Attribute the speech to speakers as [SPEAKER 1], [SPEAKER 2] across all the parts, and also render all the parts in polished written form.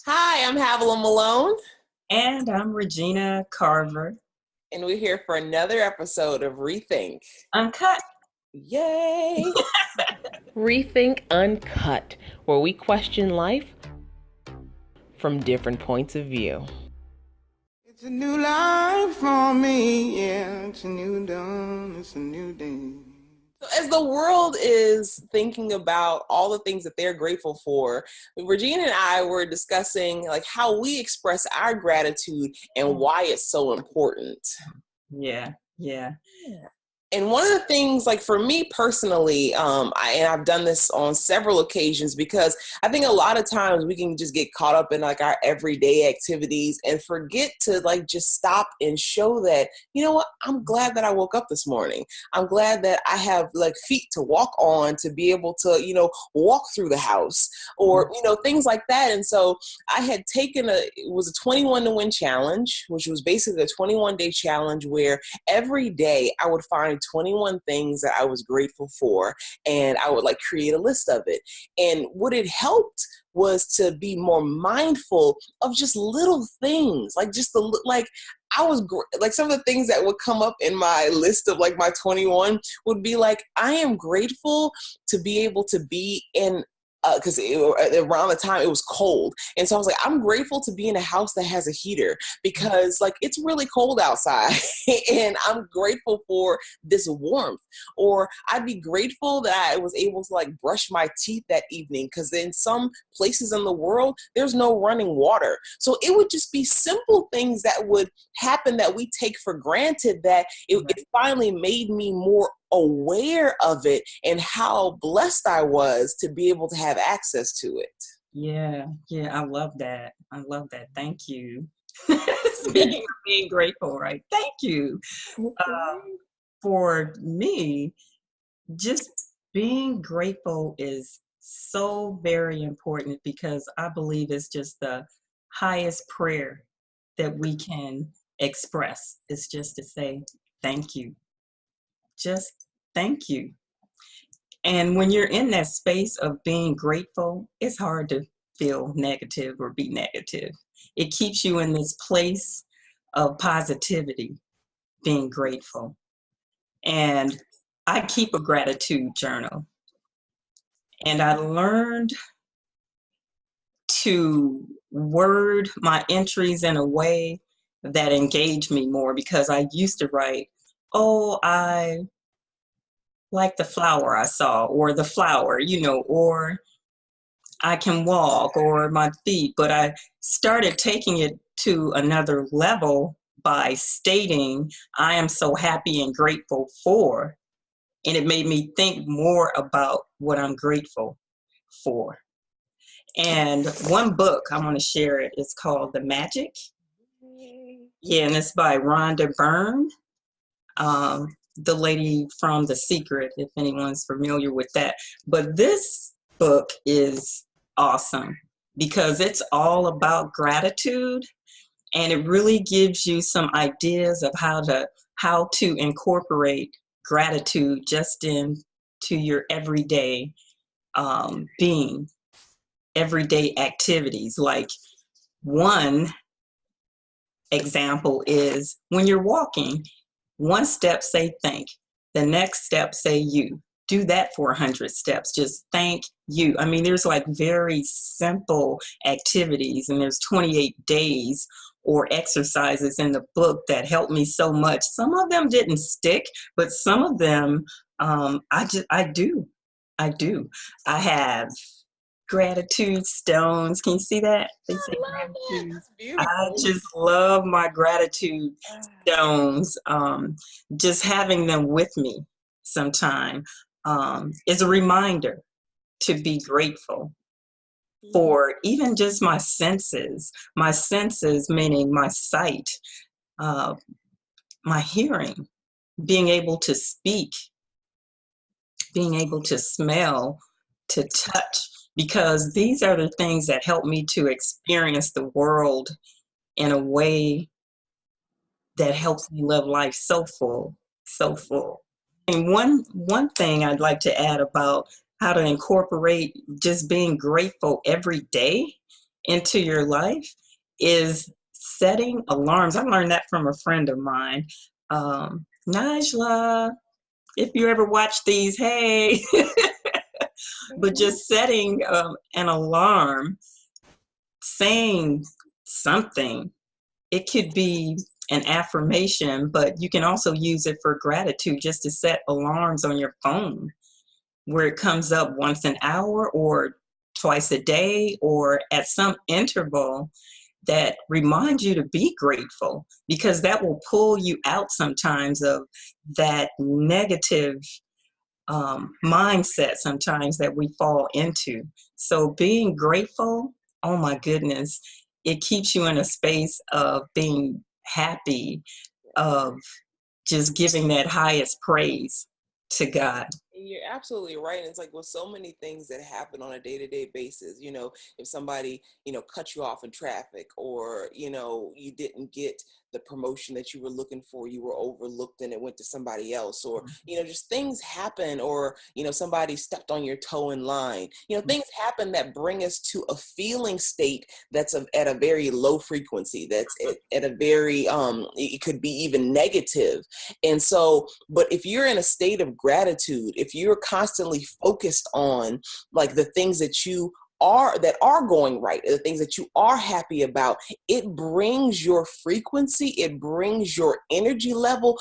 [SPEAKER 1] Hi, I'm Havilah Malone,
[SPEAKER 2] And I'm Regina Carver.
[SPEAKER 1] and we're here for another episode of Rethink.
[SPEAKER 2] Uncut.
[SPEAKER 1] Yay! Rethink Uncut, where we question life from different points of view.
[SPEAKER 3] It's a new life for me, yeah. It's a new dawn, it's a new day.
[SPEAKER 1] So as the world is thinking about all the things that they're grateful for, Regina and I were discussing like how we express our gratitude and why it's so important.
[SPEAKER 2] Yeah, yeah.
[SPEAKER 1] And one of the things, like for me personally, I've done this on several occasions because I think a lot of times we can just get caught up in like our everyday activities and forget to like just stop and show that, you know what, I'm glad that I woke up this morning. I'm glad that I have like feet to walk on to be able to, walk through the house or, things like that. And so I had taken it was a 21 to win challenge, which was basically a 21-day challenge where every day I would find 21 things that I was grateful for, and I would like create a list of it. And what it helped was to be more mindful of just little things, like just I was like some of the things that would come up in my list of like my 21 would be like, I am grateful to be able to be in because around the time it was cold. And so I was like, I'm grateful to be in a house that has a heater because like it's really cold outside and I'm grateful for this warmth. Or I'd be grateful that I was able to like brush my teeth that evening because in some places in the world, there's no running water. So it would just be simple things that would happen that we take for granted that it finally made me more aware of it and how blessed I was to be able to have access to it.
[SPEAKER 2] Yeah, yeah. I love that. I love that. Thank you. Speaking of being grateful, right? Thank you. For me, just being grateful is so very important because I believe it's just the highest prayer that we can express. It's just to say thank you. Just thank you. And when you're in that space of being grateful, it's hard to feel negative or be negative. It keeps you in this place of positivity, being grateful. And I keep a gratitude journal. And I learned to word my entries in a way that engaged me more because I used to write, oh, I like the flower I saw, or the flower, or I can walk, or my feet. But I started taking it to another level by stating, I am so happy and grateful for. And it made me think more about what I'm grateful for. And one book I want to share it. It's called The Magic. Yeah, and it's by Rhonda Byrne. The lady from The Secret, if anyone's familiar with that. But this book is awesome because it's all about gratitude, and it really gives you some ideas of how to incorporate gratitude just into your everyday being, everyday activities. Like one example is when you're walking, one step say thank, the next step say you. Do that for 100 steps. Just thank you. I mean, there's like very simple activities, and there's 28 days or exercises in the book that helped me so much. Some of them didn't stick, but some of them I do. I have gratitude stones. Can you see that? They say gratitude.
[SPEAKER 1] That's beautiful.
[SPEAKER 2] I just love my gratitude stones. Just having them with me sometime is a reminder to be grateful for even just my senses. My senses, meaning my sight, my hearing, being able to speak, being able to smell, to touch, because these are the things that help me to experience the world in a way that helps me live life so full, so full. And one thing I'd like to add about how to incorporate just being grateful every day into your life is setting alarms. I learned that from a friend of mine. Najla, if you ever watch these, hey. But just setting an alarm, saying something. It could be an affirmation, but you can also use it for gratitude, just to set alarms on your phone where it comes up once an hour or twice a day or at some interval that reminds you to be grateful, because that will pull you out sometimes of that negative mindset sometimes that we fall into. So being grateful, oh my goodness, it keeps you in a space of being happy, of just giving that highest praise to God.
[SPEAKER 1] You're absolutely right. And it's like with so many things that happen on a day-to-day basis, if somebody, cut you off in traffic, or, you didn't get the promotion that you were looking for, you were overlooked and it went to somebody else, or, just things happen, or, somebody stepped on your toe in line, things happen that bring us to a feeling state that's at a very low frequency, that's at a very, it could be even negative. And so, but if you're in a state of gratitude, if you're constantly focused on like the things that are going right, the things that you are happy about, it brings your frequency, it brings your energy level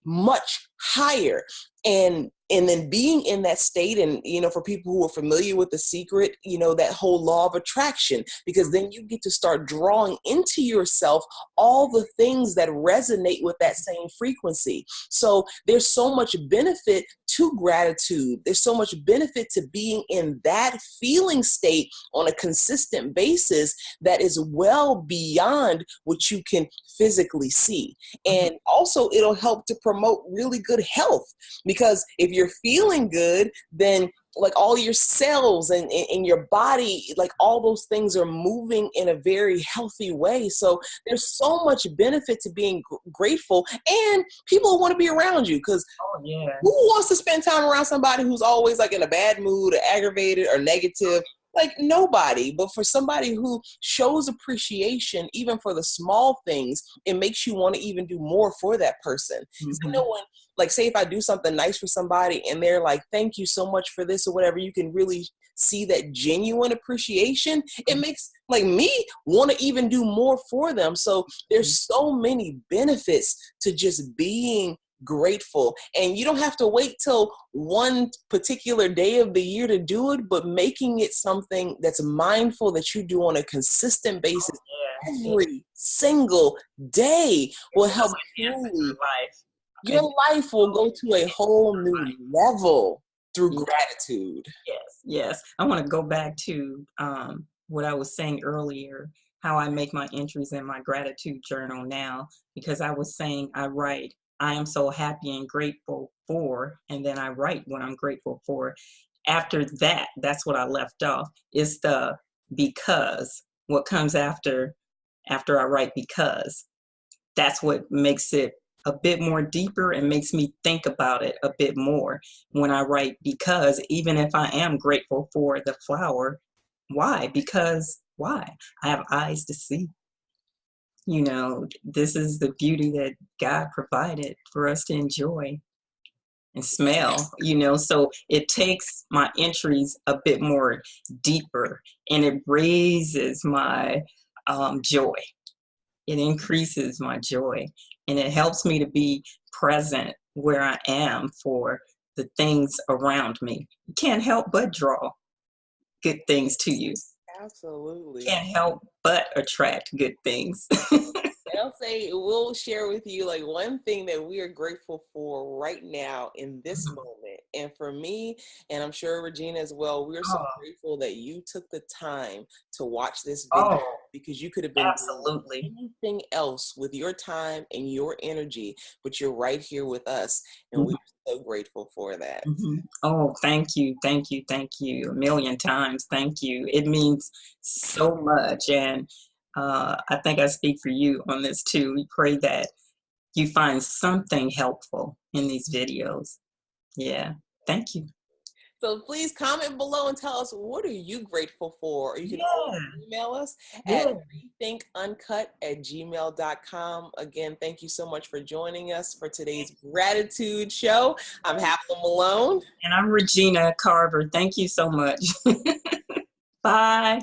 [SPEAKER 1] much higher. And then being in that state, and for people who are familiar with The Secret, that whole law of attraction, because then you get to start drawing into yourself all the things that resonate with that same frequency. So there's so much benefit to gratitude. There's so much benefit to being in that feeling state on a consistent basis that is well beyond what you can physically see. And also it'll help to promote really good health, because if you're feeling good, then like all your cells and in your body, like all those things are moving in a very healthy way. So there's so much benefit to being grateful, and people want to be around you, because who wants to spend time around somebody who's always like in a bad mood or aggravated or negative? Like nobody. But for somebody who shows appreciation, even for the small things, it makes you want to even do more for that person. So no one, like say if I do something nice for somebody and they're like, thank you so much for this or whatever, you can really see that genuine appreciation. It makes like me want to even do more for them. So there's so many benefits to just being grateful, and you don't have to wait till one particular day of the year to do it, but making it something that's mindful that you do on a consistent basis every single day will help truly. Your life will go to a whole new level through gratitude.
[SPEAKER 2] Yes. I want to go back to what I was saying earlier, how I make my entries in my gratitude journal now, because I was saying I write, I am so happy and grateful for, and then I write what I'm grateful for. After that, that's what I left off, is the because. What comes after I write because. That's what makes it a bit more deeper and makes me think about it a bit more when I write because, even if I am grateful for the flower. Why? Because why? I have eyes to see. This is the beauty that God provided for us to enjoy and smell, so it takes my entries a bit more deeper, and it raises my joy. It increases my joy, and it helps me to be present where I am for the things around me. You can't help but draw good things to you.
[SPEAKER 1] Absolutely.
[SPEAKER 2] Can't help but attract good things.
[SPEAKER 1] We'll share with you like one thing that we are grateful for right now in this moment. And for me, and I'm sure Regina as well, we're so grateful that you took the time to watch this video, because you could have been doing anything else with your time and your energy, but you're right here with us. And we're so grateful for that.
[SPEAKER 2] Oh, thank you. Thank you. Thank you. A million times. Thank you. It means so much. And I think I speak for you on this too. We pray that you find something helpful in these videos. Yeah. Thank you.
[SPEAKER 1] So please comment below and tell us, what are you grateful for? Or you can always email us at rethinkuncut@gmail.com. Again, thank you so much for joining us for today's gratitude show. I'm Havilah Malone.
[SPEAKER 2] And I'm Regina Carver. Thank you so much. Bye.